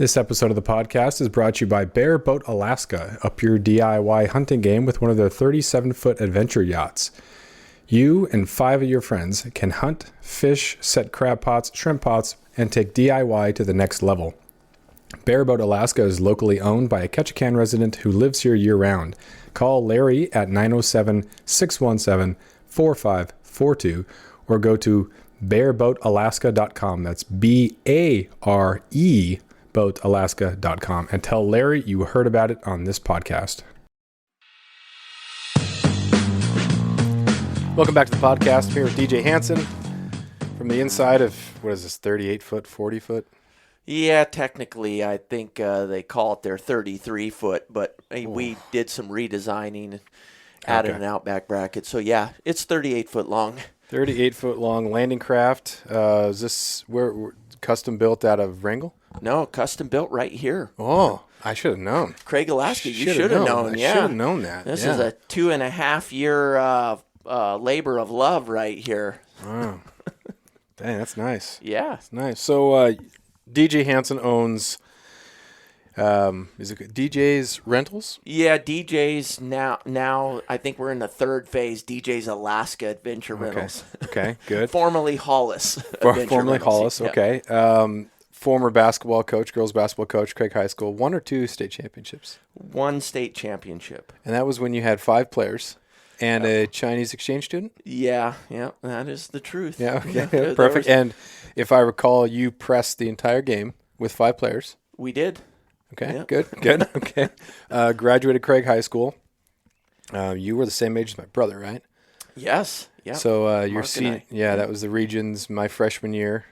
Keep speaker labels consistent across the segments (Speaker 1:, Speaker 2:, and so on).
Speaker 1: This episode of the podcast is brought to you by Bear Boat Alaska. Up your DIY hunting game with one of their 37-foot adventure yachts. You and 5 of your friends can hunt, fish, set crab pots, shrimp pots, and take DIY to the next level. Bear Boat Alaska is locally owned by a Ketchikan resident who lives here year-round. Call Larry at 907-617-4542 or go to bearboatalaska.com. That's B-A-R-E boatalaska.com and tell Larry you heard about it on this podcast. Welcome back to the podcast. I'm here with DJ Hansen from the inside of, what is this, 38 foot, 40 foot?
Speaker 2: Yeah, technically, I think they call it their 33 foot, but we did some redesigning, added an outback bracket. So yeah, it's 38 foot long.
Speaker 1: 38 foot long landing craft. Is this where custom built out of Wrangell?
Speaker 2: No, custom built right here.
Speaker 1: Oh, I should have known.
Speaker 2: Craig, Alaska, you should have known. Yeah,
Speaker 1: I should have known that.
Speaker 2: This is a 2.5 year labor of love right here.
Speaker 1: Wow. Dang, that's nice.
Speaker 2: Yeah.
Speaker 1: That's nice. So DJ Hansen owns, is it DJ's Rentals?
Speaker 2: Yeah, DJ's now I think we're in the third phase, DJ's Alaska Adventure Rentals.
Speaker 1: Okay, good.
Speaker 2: Formerly Hollis.
Speaker 1: Formerly Hollis, okay.
Speaker 2: Yeah.
Speaker 1: Former basketball coach, girls basketball coach, Craig High School. 1 or 2 state championships?
Speaker 2: 1 state championship.
Speaker 1: And that was when you had 5 players and a Chinese exchange student?
Speaker 2: Yeah, that is the truth.
Speaker 1: Yeah, okay, perfect. And if I recall, you pressed the entire game with 5 players.
Speaker 2: We did.
Speaker 1: Okay,
Speaker 2: yeah.
Speaker 1: Good. Okay. Graduated Craig High School. You were the same age as my brother, right?
Speaker 2: Yes. Yeah.
Speaker 1: So you're that was the regions my freshman year.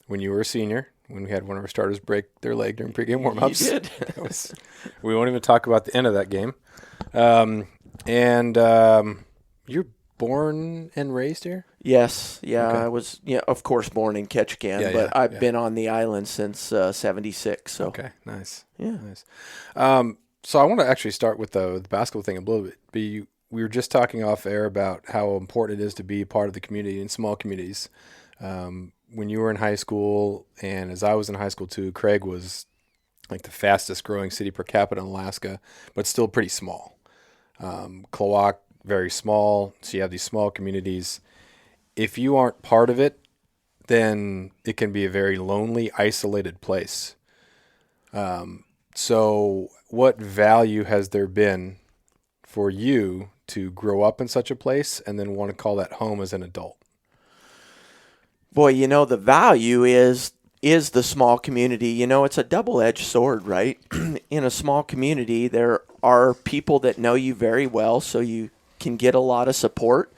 Speaker 1: When you were a senior, when we had one of our starters break their leg during pregame warm-ups.
Speaker 2: You did.
Speaker 1: We won't even talk about the end of that game. You're born and raised here?
Speaker 2: Yes. Yeah,
Speaker 1: okay.
Speaker 2: I was, of course, born in Ketchikan, but I've been on the island since 76. So.
Speaker 1: Okay, nice.
Speaker 2: Yeah.
Speaker 1: Nice. So I want to actually start with the basketball thing a little bit. We were just talking off air about how important it is to be a part of the community in small communities. When you were in high school, and as I was in high school too, Craig was like the fastest growing city per capita in Alaska, but still pretty small. Klawock, very small, so you have these small communities. If you aren't part of it, then it can be a very lonely, isolated place. So what value has there been for you to grow up in such a place and then want to call that home as an adult?
Speaker 2: Boy, the value is the small community. It's a double-edged sword, right? In a small community, there are people that know you very well, so you can get a lot of support,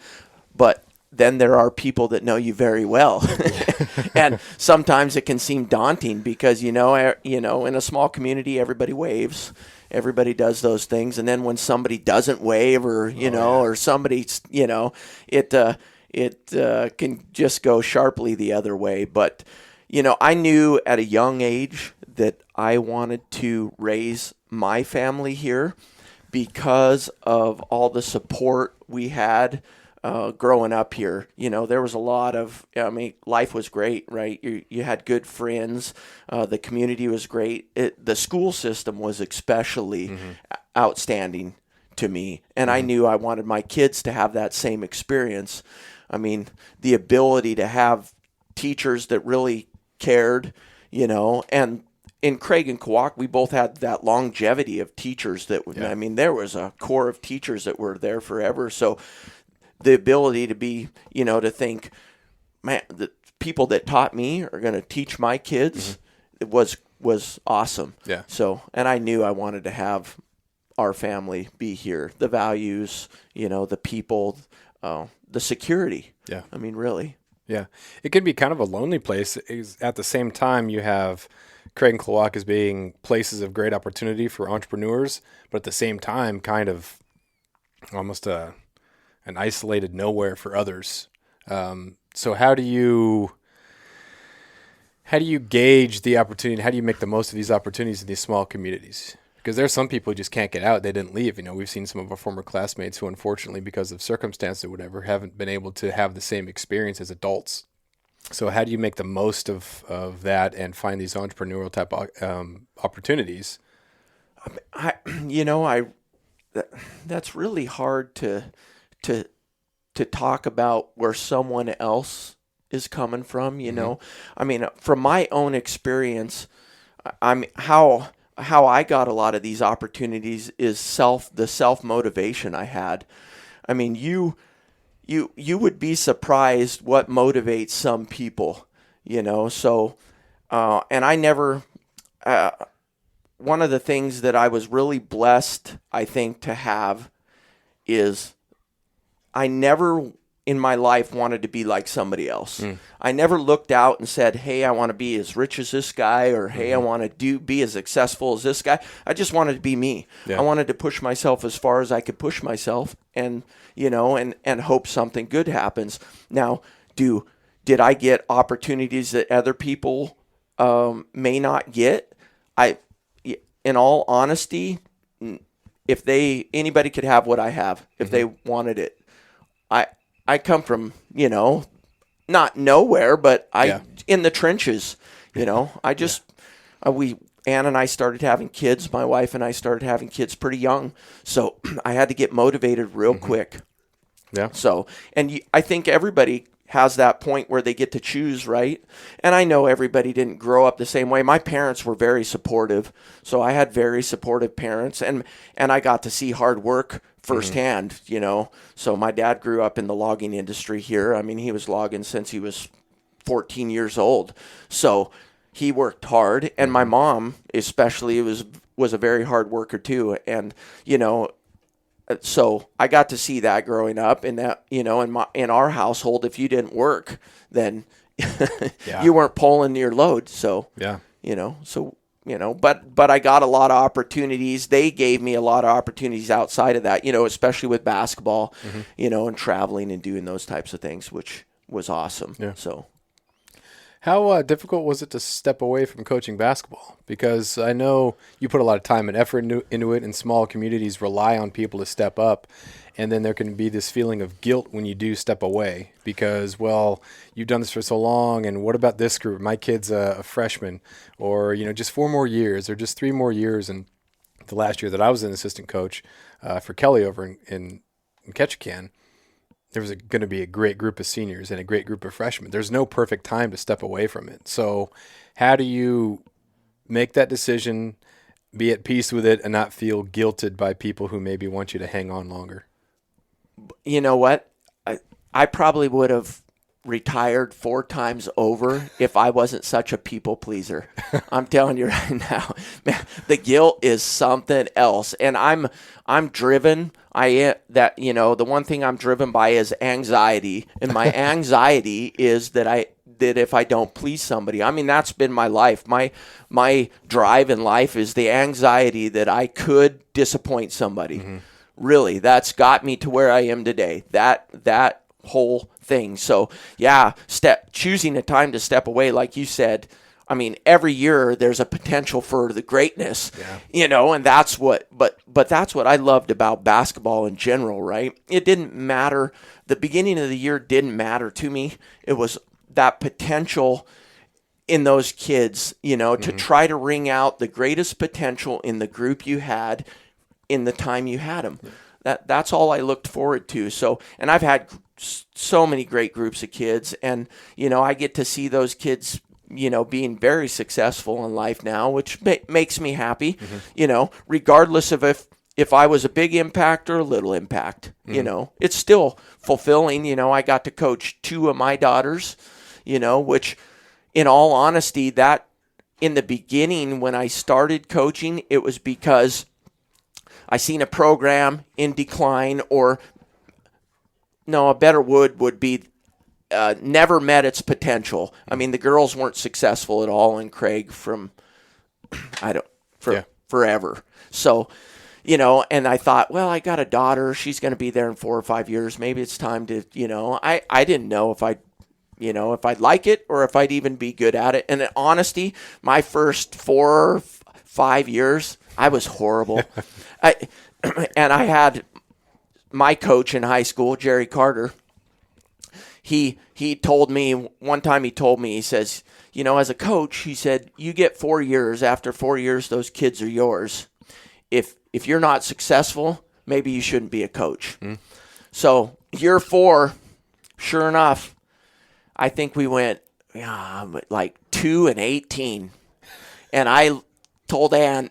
Speaker 2: but then there are people that know you very well. And sometimes it can seem daunting because, in a small community, everybody waves. Everybody does those things. And then when somebody doesn't wave or, or somebody's, it can just go sharply the other way. But, I knew at a young age that I wanted to raise my family here because of all the support we had growing up here. There was a lot of, life was great, right? You had good friends. The community was great. The school system was especially outstanding to me. And I knew I wanted my kids to have that same experience. The ability to have teachers that really cared, and in Craig and Klawock, we both had that longevity of teachers that, there was a core of teachers that were there forever. So the ability to be, to think, man, the people that taught me are going to teach my kids, it was awesome.
Speaker 1: Yeah.
Speaker 2: So, and I knew I wanted to have our family be here, the values, the people, the security.
Speaker 1: Yeah.
Speaker 2: Really.
Speaker 1: Yeah. It can be kind of a lonely place. At the same time, you have Craig and Klawock as being places of great opportunity for entrepreneurs, but at the same time, kind of almost an isolated nowhere for others. So how do you gauge the opportunity? How do you make the most of these opportunities in these small communities? Because there's some people who just can't get out. They didn't leave. We've seen some of our former classmates who, unfortunately, because of circumstances or whatever, haven't been able to have the same experience as adults. So how do you make the most of that and find these entrepreneurial type opportunities?
Speaker 2: I, you know, I that's really hard to to talk about where someone else is coming from. You
Speaker 1: Mm-hmm.
Speaker 2: know, I mean, from my own experience, I'm how I got a lot of these opportunities is the self motivation I had. I mean, you would be surprised what motivates some people. You know, so and I never. One of the things that I was really blessed, I think, to have is I never in my life wanted to be like somebody else.
Speaker 1: Mm.
Speaker 2: I never looked out and said, "Hey, I want to be as rich as this guy," or "Hey, I
Speaker 1: Mm-hmm.
Speaker 2: want to be as successful as this guy." I just wanted to be me. I
Speaker 1: Yeah.
Speaker 2: wanted to push myself as far as I could push myself, and and hope something good happens. Now, did I get opportunities that other people may not get? I, in all honesty, if anybody could have what I have if
Speaker 1: Mm-hmm.
Speaker 2: they wanted it. I I come from, not nowhere, but I
Speaker 1: Yeah.
Speaker 2: in the trenches, I
Speaker 1: Yeah.
Speaker 2: just we Ann and I started having kids. My wife and I started having kids pretty young, so I had to get motivated real
Speaker 1: Mm-hmm.
Speaker 2: quick.
Speaker 1: Yeah.
Speaker 2: So, and I think everybody has that point where they get to choose, right? And I know everybody didn't grow up the same way. My parents were very supportive, so I had very supportive parents, and I got to see hard work
Speaker 1: Mm-hmm.
Speaker 2: firsthand. So my dad grew up in the logging industry here. I mean, he was logging since he was 14 years old, so he worked hard. And my
Speaker 1: Mm-hmm.
Speaker 2: mom, especially, was a very hard worker too. And so I got to see that growing up, and that in our household, if you didn't work, then
Speaker 1: Yeah.
Speaker 2: you weren't pulling your load. So
Speaker 1: Yeah.
Speaker 2: but I got a lot of opportunities. They gave me a lot of opportunities outside of that, especially with basketball,
Speaker 1: Mm-hmm.
Speaker 2: and traveling and doing those types of things, which was awesome.
Speaker 1: Yeah.
Speaker 2: So
Speaker 1: How difficult was it to step away from coaching basketball? Because I know you put a lot of time and effort into it, and small communities rely on people to step up. And then there can be this feeling of guilt when you do step away because, well, you've done this for so long, and what about this group? My kid's a freshman, or just 4 more years, or just 3 more years. And the last year that I was an assistant coach for Kelly over in Ketchikan, there was going to be a great group of seniors and a great group of freshmen. There's no perfect time to step away from it. So, how do you make that decision, be at peace with it, and not feel guilted by people who maybe want you to hang on longer?
Speaker 2: you know what? I probably would have retired 4 times over if I wasn't such a people pleaser. I'm telling you right now, man, the guilt is something else, and I'm driven. The one thing I'm driven by is anxiety, and my anxiety is that if I don't please somebody, I mean that's been my life. My drive in life is the anxiety that I could disappoint somebody.
Speaker 1: Mm-hmm.
Speaker 2: Really, that's got me to where I am today. That whole thing. So yeah, choosing a time to step away, like you said. I mean, every year there's a potential for the greatness, and that's but that's what I loved about basketball in general, right? It didn't matter. The beginning of the year didn't matter to me. It was that potential in those kids, to
Speaker 1: Mm-hmm.
Speaker 2: try to wring out the greatest potential in the group you had in the time you had them. That's all I looked forward to. So, and I've had so many great groups of kids, and I get to see those kids, being very successful in life now, which makes me happy. Regardless of if I was a big impact or a little impact, it's still fulfilling. I got to coach 2 of my daughters, which, in all honesty, that in the beginning when I started coaching, it was because I seen a program in decline, or no, a better word would be never met its potential. I mean, the girls weren't successful at all in Craig for forever. So, and I thought, well, I got a daughter. She's going to be there in 4 or 5 years. Maybe it's time to, I didn't know if I'd like it or if I'd even be good at it. And in honesty, my first 4 or 5 years, I was horrible. And I had my coach in high school, Jerry Carter. he told me one time, he says, as a coach, he said, you get 4 years. After 4 years, those kids are yours. If you're not successful, maybe you shouldn't be a coach. So year 4, sure enough, I think we went like 2-18. And I told Ann,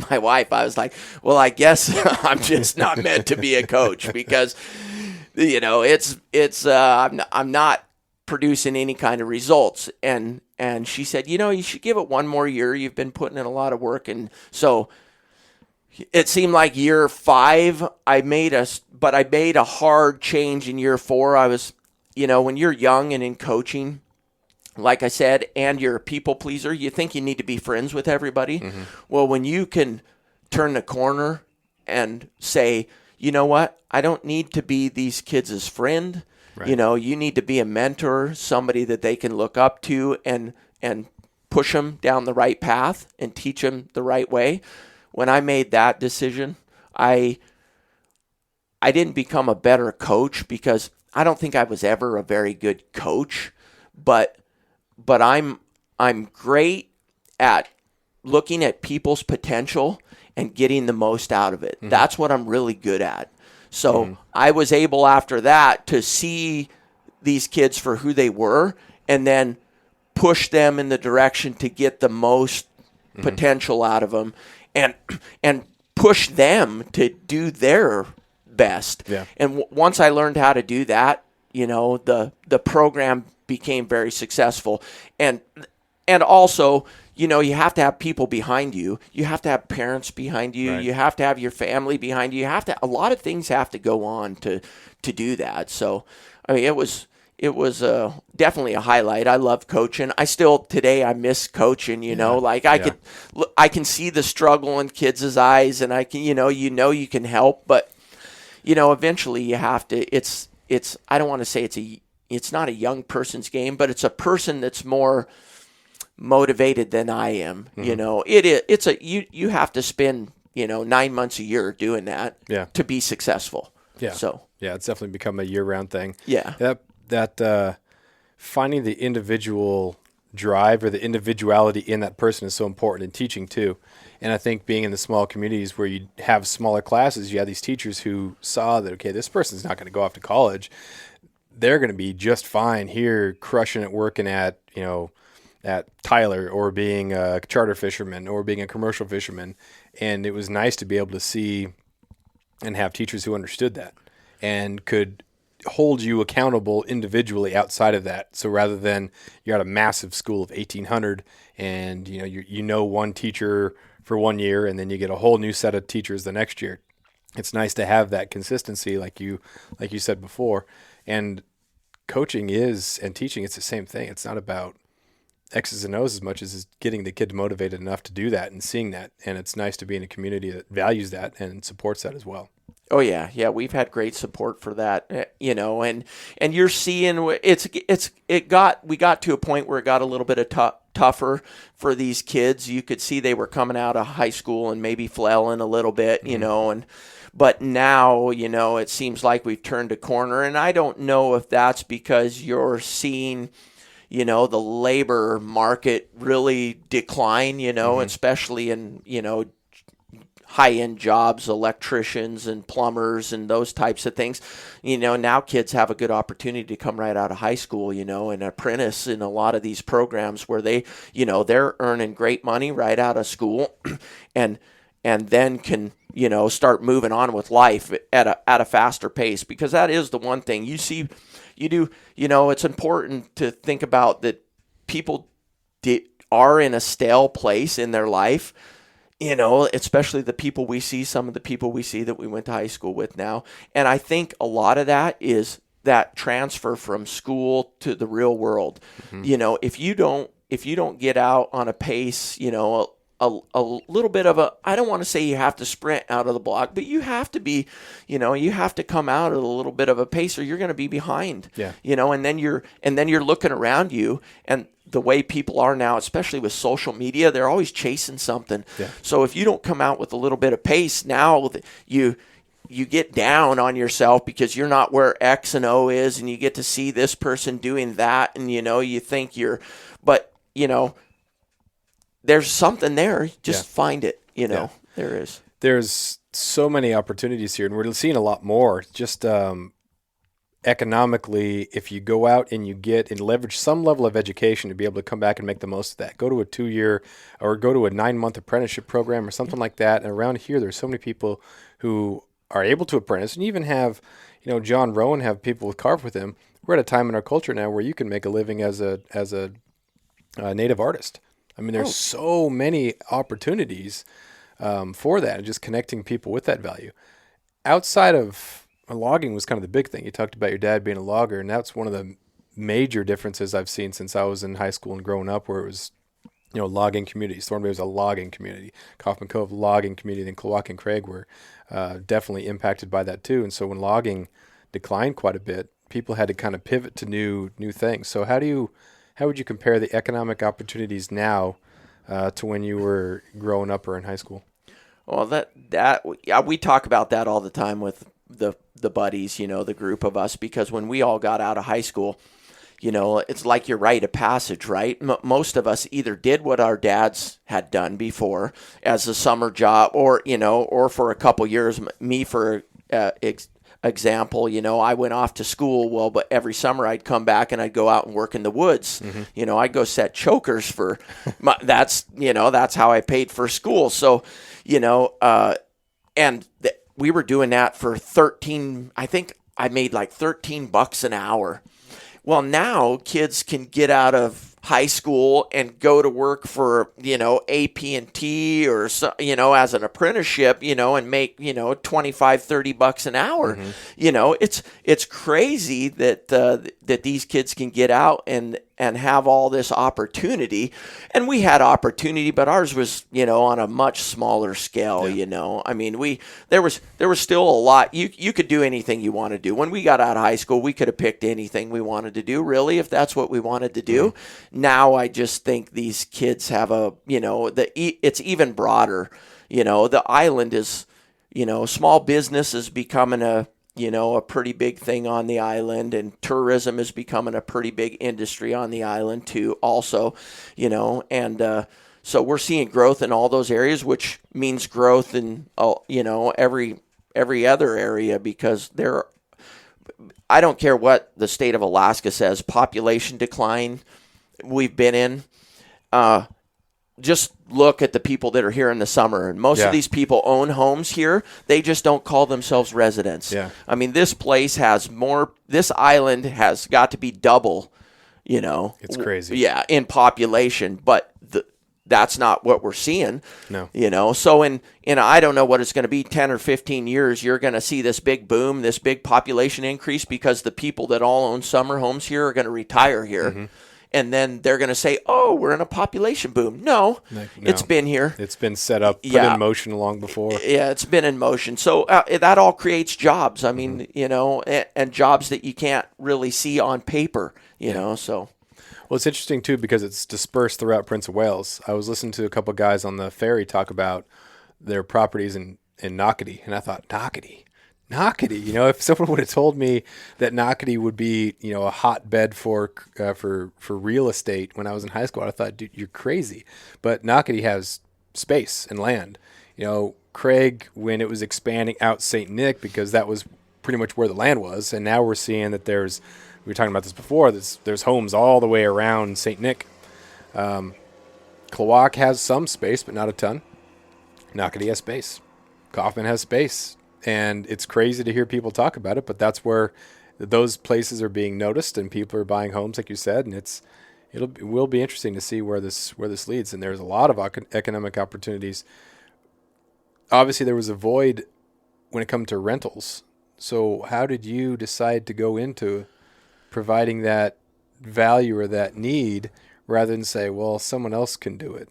Speaker 2: my wife, I was like, well, I guess I'm just not meant to be a coach because, I'm not producing any kind of results. And she said, you should give it one more year. You've been putting in a lot of work. And so it seemed like year 5, I made a hard change in year 4. I was, when you're young and in coaching, like I said, and you're a people pleaser, you think you need to be friends with everybody. Well, when you can turn the corner and say, you know what, I don't need to be these kids' friend. Right. You need to be a mentor, somebody that they can look up to and push them down the right path and teach them the right way. When I made that decision, I didn't become a better coach because I don't think I was ever a very good coach, but I'm great at looking at people's potential and getting the most out of it. That's what I'm really good at. So I was able after that to see these kids for who they were and then push them in the direction to get the most potential out of them and push them to do their best. Yeah. And once I learned how to do that, the program became very successful. And also, you have to have people behind you. You have to have parents behind you. Right. You have to have your family behind you. A lot of things have to go on to do that. So, I mean, it was definitely a highlight. I love coaching. I miss coaching, I can see the struggle in kids' eyes and I can, you can help, but eventually you have to, I don't want to say it's not a young person's game, but it's a person that's more motivated than I am. You have to spend, 9 months a year doing that to be successful.
Speaker 1: Yeah.
Speaker 2: So,
Speaker 1: it's definitely become a year-round thing.
Speaker 2: Yeah.
Speaker 1: That finding the individual drive or the individuality in that person is so important in teaching too. And I think being in the small communities where you have smaller classes, you have these teachers who saw that, okay, this person's not going to go off to college. They're going to be just fine here, crushing it, working at Tyler or being a charter fisherman or being a commercial fisherman. And it was nice to be able to see and have teachers who understood that and could hold you accountable individually outside of that. So rather than you're at a massive school of 1,800 and one teacher for 1 year and then you get a whole new set of teachers the next year, it's nice to have that consistency like you said before. And coaching and teaching, it's the same thing. It's not about X's and O's as much as getting the kid motivated enough to do that and seeing that. And it's nice to be in a community that values that and supports that as well.
Speaker 2: Oh yeah. We've had great support for that, and you're seeing we got to a point where it got a little bit of tougher for these kids. You could see they were coming out of high school and maybe flailing a little bit, but now, it seems like we've turned a corner, and I don't know if that's because you're seeing, the labor market really decline, especially in, high-end jobs, electricians and plumbers and those types of things. Now kids have a good opportunity to come right out of high school, and apprentice in a lot of these programs where they, they're earning great money right out of school and then can, start moving on with life at a faster pace, because that is the one thing it's important to think about that people are in a stale place in their life. Especially some of the people we see that we went to high school with now. And I think a lot of that is that transfer from school to the real world. If you don't get out on a pace, a little bit of I don't want to say you have to sprint out of the block, but you have to be, you have to come out at a little bit of a pace or you're going to be behind.
Speaker 1: Yeah.
Speaker 2: And then you're looking around you, and the way people are now, especially with social media, they're always chasing something.
Speaker 1: Yeah.
Speaker 2: So if you don't come out with a little bit of pace now, you get down on yourself because you're not where X and O is, and you get to see this person doing that, and you think but there's something there. Just find it. There is.
Speaker 1: There's so many opportunities here, and we're seeing a lot more. Just economically, if you go out and you get and leverage some level of education to be able to come back and make the most of that, go to a 2-year or go to a 9-month apprenticeship program or something like that. And around here, there's so many people who are able to apprentice, and even have, John Rowan have people with carve with him. We're at a time in our culture now where you can make a living as a native artist. I mean, there's so many opportunities for that, and just connecting people with that value. Outside of logging was kind of the big thing. You talked about your dad being a logger, and that's one of the major differences I've seen since I was in high school and growing up, where it was, logging communities. Thornbury was a logging community. Kaufman Cove, logging community, and Klawock and Craig were definitely impacted by that too. And so when logging declined quite a bit, people had to kind of pivot to new things. So how would you compare the economic opportunities now to when you were growing up or in high school?
Speaker 2: Well, we talk about that all the time with the buddies, the group of us, because when we all got out of high school, it's like your rite of passage, right? Most of us either did what our dads had done before as a summer job, or for a couple years. Me, for example, I went off to school. But every summer I'd come back and I'd go out and work in the woods. Mm-hmm. I'd go set chokers for that's how I paid for school. So, we were doing that for 13. I think I made like $13 an hour. Well, now kids can get out of high school and go to work for, AP&T or, as an apprenticeship, and make, $25-$30 an hour. Mm-hmm. It's crazy that these kids can get out and have all this opportunity. And we had opportunity, but ours was, on a much smaller scale. Yeah. I mean, there was still a lot. You could do anything you want to do. When we got out of high school, we could have picked anything we wanted to do, really, if that's what we wanted to do. Mm-hmm. Now I just think these kids have it's even broader. The island is, small business is becoming a pretty big thing on the island, and tourism is becoming a pretty big industry on the island too also, and so we're seeing growth in all those areas, which means growth in, every other area, because I don't care what the state of Alaska says, population decline we've been in, just look at the people that are here in the summer. And most of these people own homes here. They just don't call themselves residents. Yeah. I mean, this island has got to be double,
Speaker 1: It's crazy.
Speaker 2: Yeah, in population. But that's not what we're seeing.
Speaker 1: No.
Speaker 2: So in I don't know what it's going to be, 10 or 15 years, you're going to see this big boom, this big population increase, because the people that all own summer homes here are going to retire here. Mm-hmm. And then they're going to say, oh, we're in a population boom. No, it's been here.
Speaker 1: It's been set up, put in motion long before.
Speaker 2: Yeah, it's been in motion. So that all creates jobs. I mean, and jobs that you can't really see on paper, so.
Speaker 1: Well, it's interesting, too, because it's dispersed throughout Prince of Wales. I was listening to a couple of guys on the ferry talk about their properties in Knockety, and I thought, Knockety, if someone would have told me that Knockety would be, a hotbed for real estate when I was in high school, I thought, dude, you're crazy. But Knockety has space and land. Craig, when it was expanding out St. Nick, because that was pretty much where the land was, and now we're seeing that we were talking about this before, there's homes all the way around St. Nick. Klawock has some space, but not a ton. Knockety has space. Kaufman has space. And it's crazy to hear people talk about it, but that's where those places are being noticed, and people are buying homes, like you said. And it will be interesting to see where this leads. And there's a lot of economic opportunities. Obviously, there was a void when it comes to rentals. So how did you decide to go into providing that value or that need, rather than say, well, someone else can do it?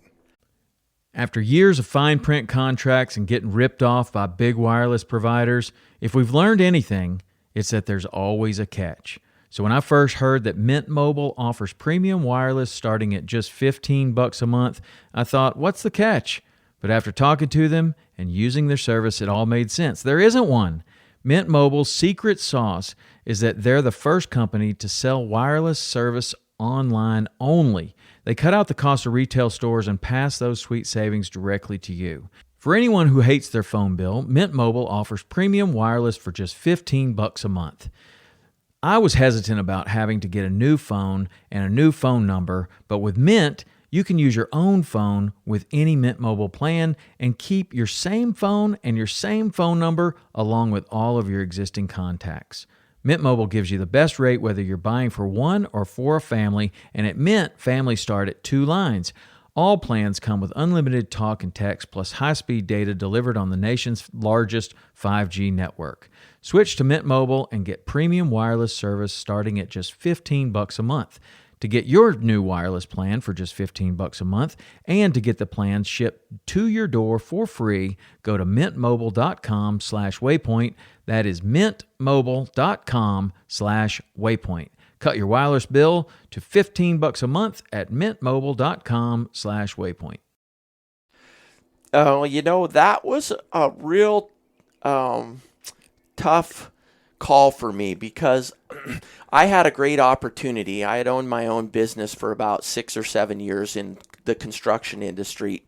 Speaker 3: After years of fine print contracts and getting ripped off by big wireless providers, if we've learned anything, it's that there's always a catch. So when I first heard that Mint Mobile offers premium wireless starting at just $15 a month, I thought, what's the catch? But after talking to them and using their service, it all made sense. There isn't one. Mint Mobile's secret sauce is that they're the first company to sell wireless service online only. They cut out the cost of retail stores and pass those sweet savings directly to you. For anyone who hates their phone bill, Mint Mobile offers premium wireless for just $15 a month. I was hesitant about having to get a new phone and a new phone number, but with Mint, you can use your own phone with any Mint Mobile plan and keep your same phone and your same phone number along with all of your existing contacts. Mint Mobile gives you the best rate whether you're buying for one or for a family, and at Mint, families start at 2 lines. All plans come with unlimited talk and text plus high-speed data delivered on the nation's largest 5G network. Switch to Mint Mobile and get premium wireless service starting at just $15 a month. To get your new wireless plan for just $15 a month and to get the plans shipped to your door for free, go to mintmobile.com/waypoint. That is mintmobile.com/waypoint. Cut your wireless bill to $15 a month at mintmobile.com/waypoint.
Speaker 2: That was a real tough call for me because I had a great opportunity. I had owned my own business for about 6 or 7 years in the construction industry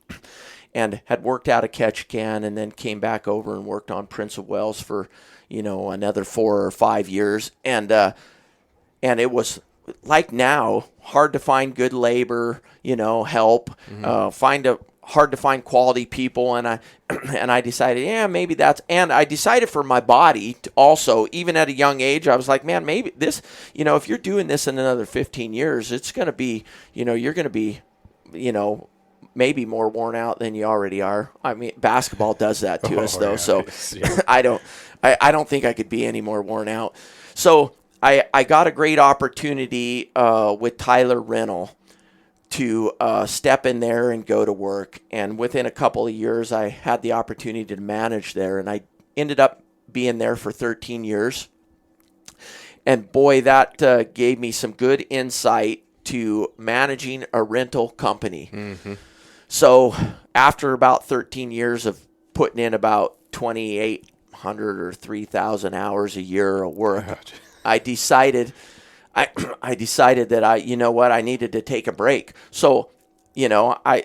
Speaker 2: and had worked out of Ketchikan and then came back over and worked on Prince of Wales for, another 4 or 5 years. And it was like now, hard to find good labor, help, hard to find quality people, and I decided, maybe that's, and I decided for my body to also, even at a young age, I was like, man, maybe this, if you're doing this in another 15 years, it's going to be, you're going to be, maybe more worn out than you already are. I mean, basketball does that to us though, so yeah. I don't think I could be any more worn out. So I got a great opportunity with Tyler Rental to step in there and go to work. And within a couple of years, I had the opportunity to manage there. And I ended up being there for 13 years. And boy, that gave me some good insight to managing a rental company. Mm-hmm. So after about 13 years of putting in about 2,800 or 3,000 hours a year of work, I decided that I needed to take a break. So, I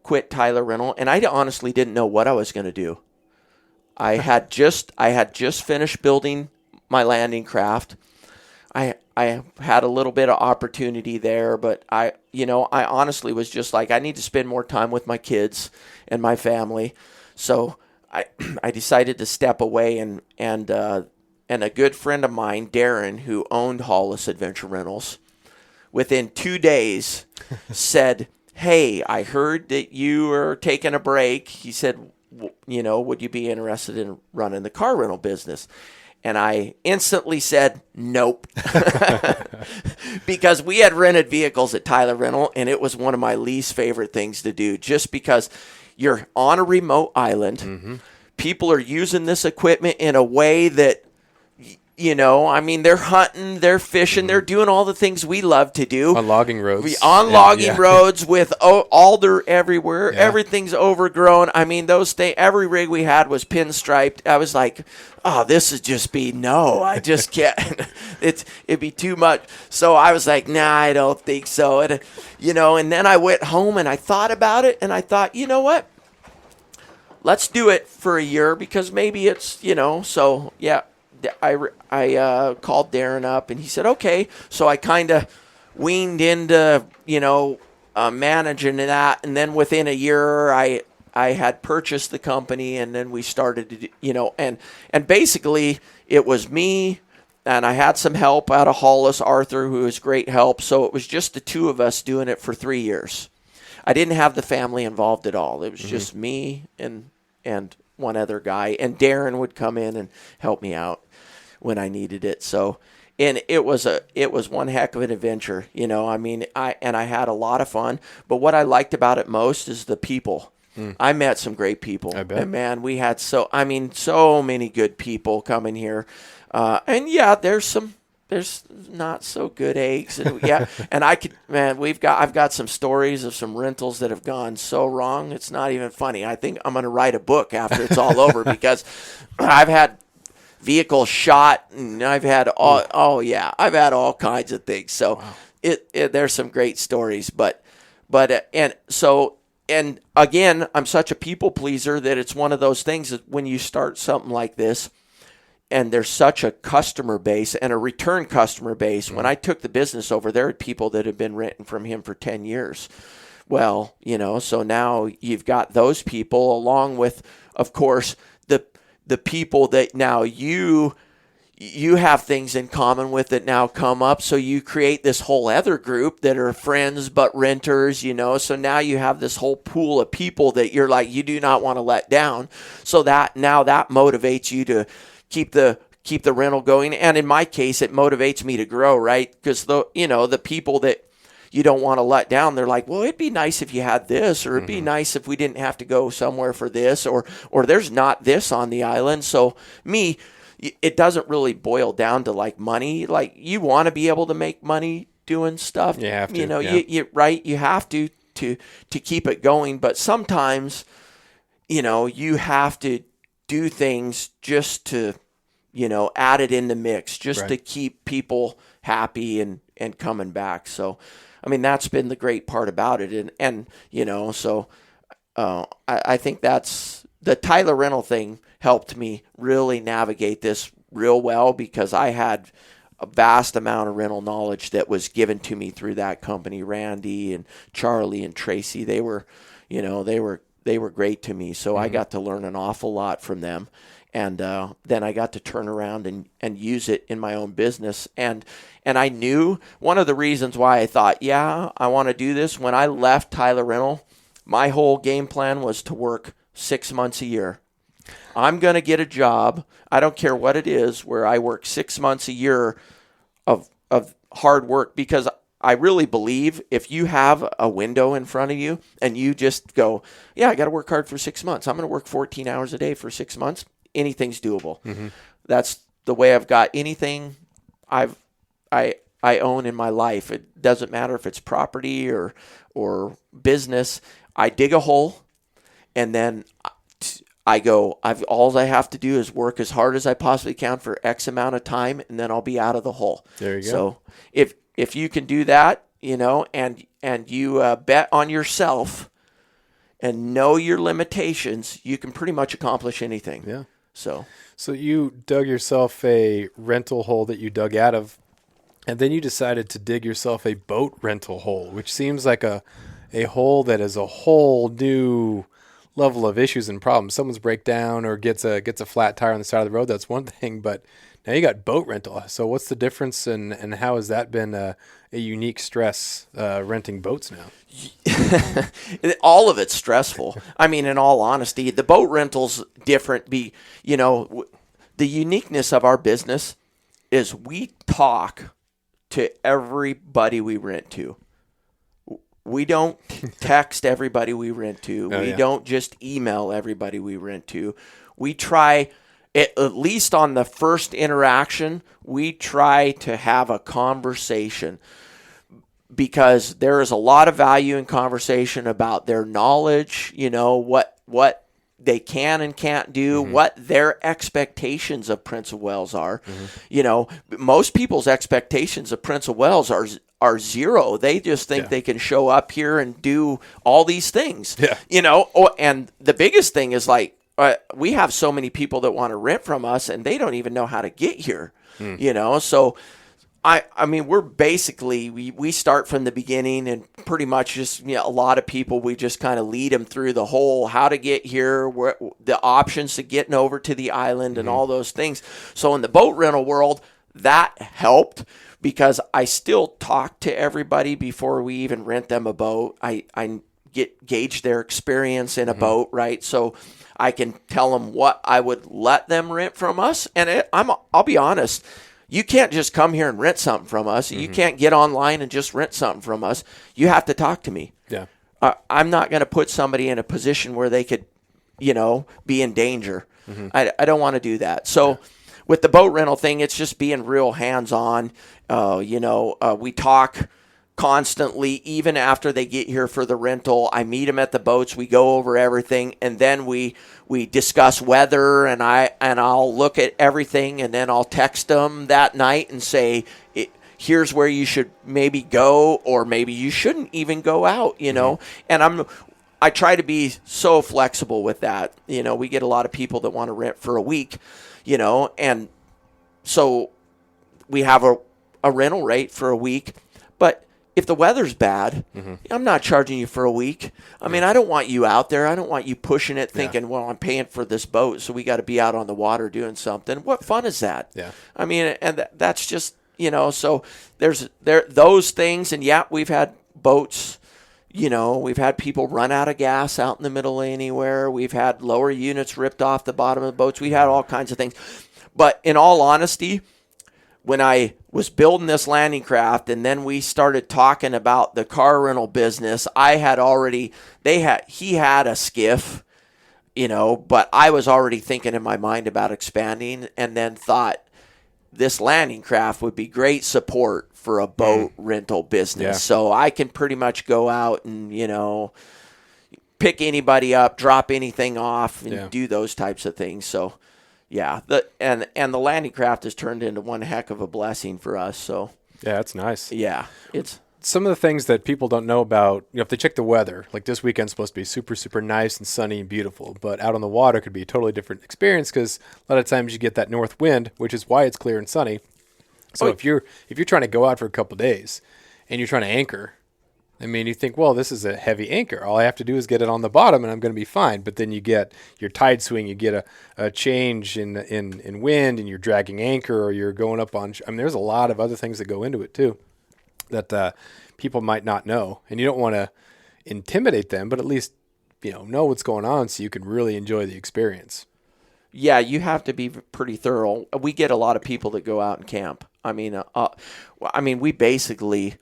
Speaker 2: quit Tyler Rental, and I honestly didn't know what I was going to do. I had just finished building my landing craft. I had a little bit of opportunity there, but I honestly was just like, I need to spend more time with my kids and my family. So I decided to step away, and a good friend of mine, Darren, who owned Hollis Adventure Rentals, within 2 days said, hey, I heard that you were taking a break. He said, would you be interested in running the car rental business? And I instantly said, nope, because we had rented vehicles at Tyler Rental, and it was one of my least favorite things to do, just because you're on a remote island. Mm-hmm. People are using this equipment in a way that, they're hunting, they're fishing, mm-hmm. they're doing all the things we love to do.
Speaker 1: On logging roads.
Speaker 2: Roads with alder everywhere. Yeah. Everything's overgrown. Every rig we had was pinstriped. I was like, this is just I just can't. It'd be too much. So I was like, nah, I don't think so. And, and then I went home and I thought about it, and I thought, you know what? Let's do it for a year, because maybe it's, so yeah. I called Darren up, and he said, okay. So I kind of weaned into, managing that. And then within a year, I had purchased the company, and then we started to, and basically it was me, and I had some help out of Hollis, Arthur, who was great help. So it was just the two of us doing it for 3 years. I didn't have the family involved at all. It was mm-hmm. just me and one other guy, and Darren would come in and help me out when I needed it. So, and it was one heck of an adventure, I had a lot of fun, but what I liked about it most is the people. I met some great people. I bet. And man, we had so many good people coming here. And yeah, there's some there's not so good eggs. And yeah, and I've got some stories of some rentals that have gone so wrong. It's not even funny. I think I'm going to write a book after it's all over because I've had vehicles shot and I've had I've had all kinds of things. So there's some great stories, but and again, I'm such a people pleaser that it's one of those things that when you start something like this, and there's such a customer base and a return customer base. When I took the business over, there were people that had been renting from him for 10 years. Well, so now you've got those people along with, of course, the people that now you have things in common with that now come up. So you create this whole other group that are friends but renters, So now you have this whole pool of people that you're like, you do not want to let down. So that motivates you to keep the rental going. And in my case, it motivates me to grow, right? Because the people that you don't want to let down, they're like, well, it'd be nice if you had this, or it'd be nice if we didn't have to go somewhere for this, or there's not this on the island. So it doesn't really boil down to like money. Like you want to be able to make money doing stuff.
Speaker 1: You have to.
Speaker 2: You have to keep it going. But sometimes, you have to do things just to, add it in the mix, just to keep people happy and coming back. So, I mean, that's been the great part about it. And so I think that's the Tyler rental thing helped me really navigate this real well because I had a vast amount of rental knowledge that was given to me through that company. Randy and Charlie and Tracy, they were great to me. So I got to learn an awful lot from them. And then I got to turn around and use it in my own business. And I knew one of the reasons why I thought, I want to do this. When I left Tyler Rental, my whole game plan was to work 6 months a year. I'm going to get a job, I don't care what it is, where I work 6 months a year of hard work, because I really believe if you have a window in front of you and you just go, I got to work hard for 6 months. I'm going to work 14 hours a day for 6 months. Anything's doable. Mm-hmm. That's the way I've got anything I own in my life. It doesn't matter if it's property or business. I dig a hole and then I go, all I have to do is work as hard as I possibly can for X amount of time, and then I'll be out of the hole.
Speaker 1: There you go.
Speaker 2: So if you can do that, and you bet on yourself and know your limitations, you can pretty much accomplish anything.
Speaker 1: Yeah.
Speaker 2: So
Speaker 1: you dug yourself a rental hole that you dug out of, and then you decided to dig yourself a boat rental hole, which seems like a hole that is a whole new level of issues and problems. Someone's breakdown or gets a flat tire on the side of the road, that's one thing, but now you got boat rental. So what's the difference, and how has that been a unique stress renting boats now?
Speaker 2: All of it's stressful. I mean, in all honesty, the boat rental's different. The uniqueness of our business is we talk to everybody we rent to. We don't text everybody we rent to. We don't just email everybody we rent to. We try, at least on the first interaction, we try to have a conversation, because there is a lot of value in conversation about their knowledge, what they can and can't do, what their expectations of Prince of Wales are. Most people's expectations of Prince of Wales are zero. They just think they can show up here and do all these things. And the biggest thing is like, we have so many people that want to rent from us and they don't even know how to get here. So I mean, we're basically, we start from the beginning, and pretty much just, a lot of people, we just kind of lead them through the whole how to get here, the options to getting over to the island and all those things. So in the boat rental world, that helped, because I still talk to everybody before we even rent them a boat. I gauge their experience in a boat, right? So I can tell them what I would let them rent from us. And I'll be honest, you can't just come here and rent something from us. You can't get online and just rent something from us. You have to talk to me.
Speaker 1: Yeah.
Speaker 2: I'm not going to put somebody in a position where they could, be in danger. I don't want to do that. So with the boat rental thing, it's just being real hands-on. We talk constantly, even after they get here for the rental. I meet them at the boats. We go over everything, and then we discuss weather, and I'll look at everything, and then I'll text them that night and say, here's where you should maybe go, or maybe you shouldn't even go out, And I try to be so flexible with that. We get a lot of people that want to rent for a week, and so we have a rental rate for a week. But if the weather's bad, I'm not charging you for a week. I mean, I don't want you out there. I don't want you pushing it thinking, well, I'm paying for this boat, so we got to be out on the water doing something. What fun is that?
Speaker 1: Yeah.
Speaker 2: I mean, and that's just, so there's those things. And we've had boats, we've had people run out of gas out in the middle of anywhere. We've had lower units ripped off the bottom of the boats. We've had all kinds of things. But in all honesty, when I was building this landing craft and then we started talking about the car rental business, he had a skiff, but I was already thinking in my mind about expanding, and then thought this landing craft would be great support for a boat rental business. Yeah. So I can pretty much go out and, pick anybody up, drop anything off, and do those types of things. So yeah, and the landing craft has turned into one heck of a blessing for us. So
Speaker 1: yeah, that's nice.
Speaker 2: Yeah, it's
Speaker 1: some of the things that people don't know about. If they check the weather, like this weekend's supposed to be super, super nice and sunny and beautiful, but out on the water could be a totally different experience because a lot of times you get that north wind, which is why it's clear and sunny. So if you're trying to go out for a couple of days and you're trying to anchor, I mean, you think, well, this is a heavy anchor. All I have to do is get it on the bottom, and I'm going to be fine. But then you get your tide swing, you get a change in wind, and you're dragging anchor, or you're going up on. I mean, there's a lot of other things that go into it too, that people might not know, and you don't want to intimidate them, but at least know what's going on so you can really enjoy the experience.
Speaker 2: Yeah, you have to be pretty thorough. We get a lot of people that go out and camp. I mean, we basically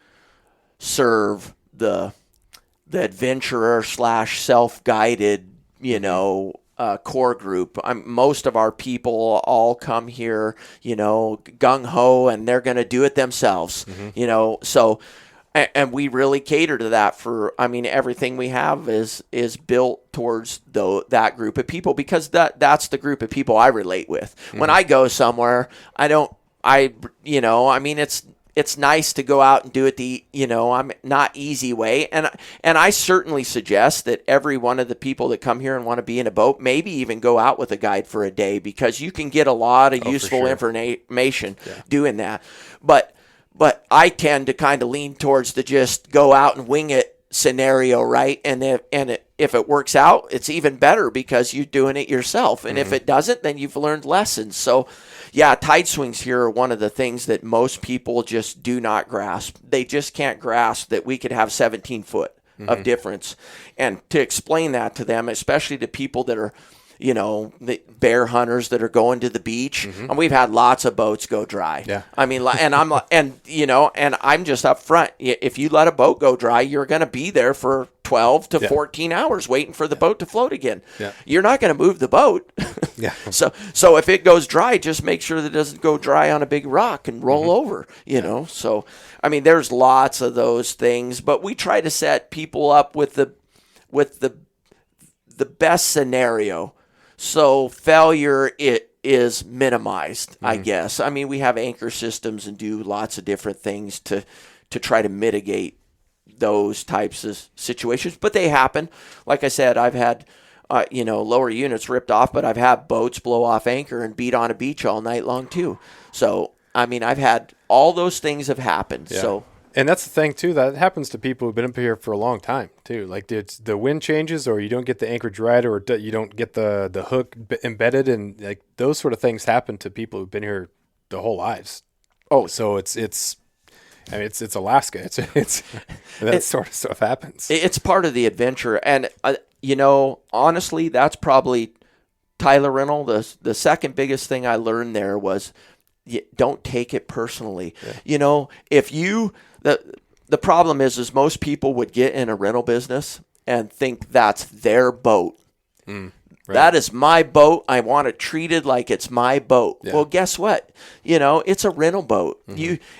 Speaker 2: serve the adventurer / self-guided, core group. Most of our people all come here, gung-ho, and they're going to do it themselves, so, and we really cater to that everything we have is built towards that group of people, because that's the group of people I relate with. When I go somewhere, it's nice to go out and do it I'm not easy way. And I certainly suggest that every one of the people that come here and want to be in a boat, maybe even go out with a guide for a day, because you can get a lot of useful information doing that. But I tend to kind of lean towards the just go out and wing it scenario, right? And if it works out, it's even better because you're doing it yourself. And if it doesn't, then you've learned lessons. So yeah, tide swings here are one of the things that most people just do not grasp. They just can't grasp that we could have 17 foot of difference. And to explain that to them, especially to people that are, the bear hunters that are going to the beach, and we've had lots of boats go dry. Yeah. I mean, and I'm just up front. If you let a boat go dry, you're going to be there for 12 to 14 hours waiting for the boat to float again. Yeah. You're not going to move the boat. Yeah. So if it goes dry, just make sure that it doesn't go dry on a big rock and roll over, So, I mean, there's lots of those things, but we try to set people up with the best scenario. So failure is minimized, I guess. I mean, we have anchor systems and do lots of different things to try to mitigate those types of situations, but they happen. Like I said, I've had lower units ripped off, but I've had boats blow off anchor and beat on a beach all night long too. So I mean, I've had all those things have happened. Yeah. So.
Speaker 1: And that's the thing too, that happens to people who've been up here for a long time too. Like it's the wind changes, or you don't get the anchorage right, or you don't get the hook embedded, and like those sort of things happen to people who've been here their whole lives. Oh, so it's Alaska. It's that sort of stuff happens.
Speaker 2: It's part of the adventure, and honestly, that's probably Tyler Rental. The second biggest thing I learned there was don't take it personally. Yeah. If you the problem is most people would get in a rental business and think that's their boat.
Speaker 1: Right.
Speaker 2: That is my boat. I want it treated like it's my boat.
Speaker 1: Yeah.
Speaker 2: Well, guess what? It's a rental boat.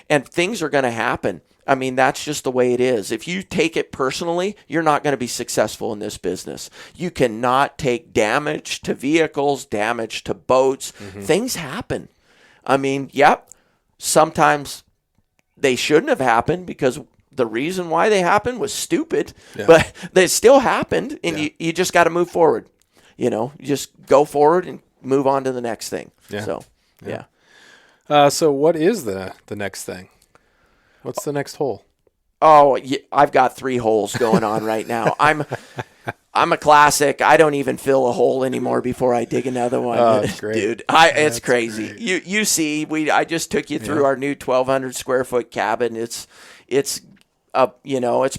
Speaker 2: And things are going to happen. I mean, that's just the way it is. If you take it personally, you're not going to be successful in this business. You cannot take damage to vehicles, damage to boats. Things happen. I mean, sometimes they shouldn't have happened because the reason why they happened was stupid, but they still happened, and you just got to move forward. You just go forward and move on to the next thing.
Speaker 1: Yeah.
Speaker 2: So,
Speaker 1: So what is the next thing? What's the next hole?
Speaker 2: Oh, I've got 3 holes going on right now. I'm a classic. I don't even fill a hole anymore before I dig another one.
Speaker 1: Oh, that's great.
Speaker 2: Dude, it's crazy. Great. You see, I just took you through our new 1,200 square foot cabin. It's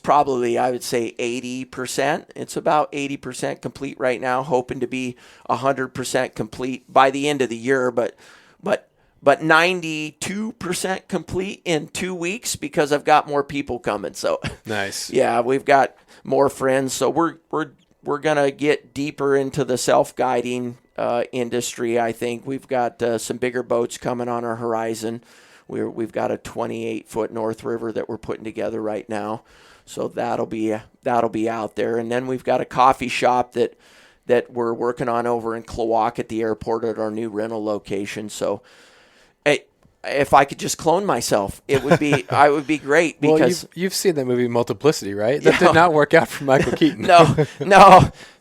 Speaker 2: probably, I would say 80%. It's about 80% complete right now, hoping to be 100% complete by the end of the year, but 92% complete in 2 weeks because I've got more people coming. So
Speaker 1: nice.
Speaker 2: Yeah, we've got more friends. So we're gonna get deeper into the self-guiding industry. I think we've got some bigger boats coming on our horizon. We've got a 28-foot North River that we're putting together right now. So that'll be out there. And then we've got a coffee shop that we're working on over in Klawock at the airport at our new rental location. So if I could just clone myself, I would be great because
Speaker 1: you've seen that movie Multiplicity, right? That did not work out for Michael Keaton.
Speaker 2: No,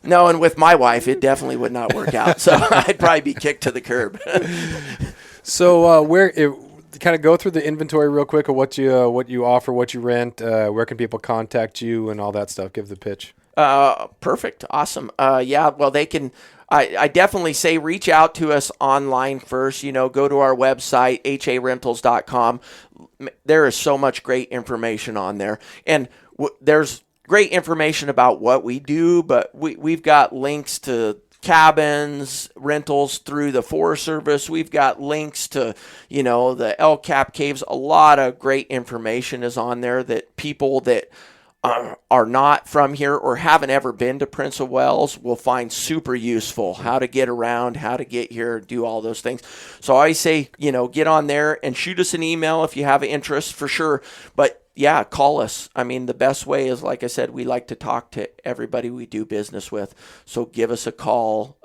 Speaker 2: and with my wife, it definitely would not work out. So I'd probably be kicked to the curb.
Speaker 1: So kind of go through the inventory real quick of what you offer, what you rent, where can people contact you, and all that stuff. Give the pitch.
Speaker 2: Perfect, awesome. Well, they can. I definitely say reach out to us online first. Go to our website, harentals.com. There is so much great information on there. And there's great information about what we do, but we've got links to cabins, rentals through the Forest Service. We've got links to, the El Cap caves. A lot of great information is on there that people that are not from here or haven't ever been to Prince of Wales will find super useful. How to get around, how to get here, do all those things. So I say, get on there and shoot us an email if you have interest for sure. But yeah, call us. I mean, the best way is, like I said, we like to talk to everybody we do business with. So give us a call.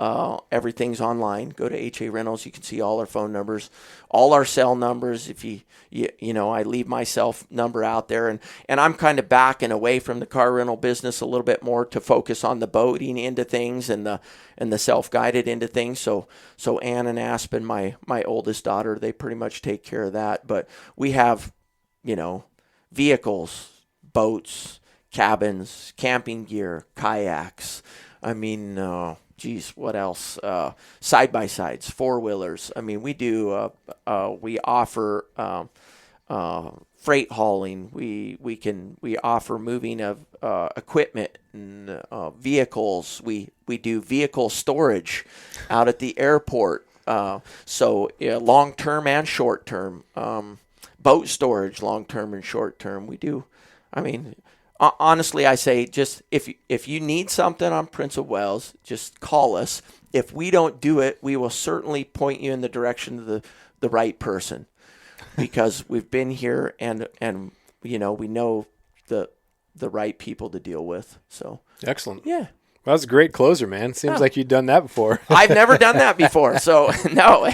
Speaker 2: Everything's online. Go to HA Rentals. You can see all our phone numbers, all our cell numbers. If I leave my cell number out there, and I'm kind of backing away from the car rental business a little bit more to focus on the boating into things and the self-guided into things. So Ann and Aspen, my oldest daughter, they pretty much take care of that. But we have, vehicles, boats, cabins, camping gear, kayaks. I mean, what else? Side-by-sides, four-wheelers. I mean, we do, we offer freight hauling. We offer moving of equipment and vehicles. We do vehicle storage out at the airport. Long-term and short-term. Boat storage, long-term and short-term. We do. I mean, honestly, I say just if you need something on Prince of Wales, just call us. If we don't do it, we will certainly point you in the direction of the right person, because we've been here and we know the right people to deal with. So
Speaker 1: excellent.
Speaker 2: Yeah.
Speaker 1: Well, that's a great closer, man. Seems like you've done that before.
Speaker 2: I've never done that before, so no.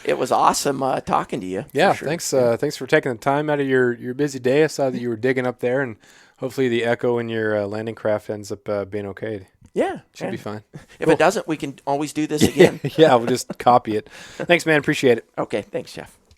Speaker 2: It was awesome talking to you.
Speaker 1: Yeah,
Speaker 2: sure.
Speaker 1: Thanks for taking the time out of your busy day. I saw that you were digging up there, and hopefully the echo in your landing craft ends up being okay.
Speaker 2: Yeah,
Speaker 1: should be fine.
Speaker 2: If it doesn't, we can always do this again.
Speaker 1: Yeah, we'll just copy it. Thanks, man. Appreciate it.
Speaker 2: Okay, thanks, Jeff.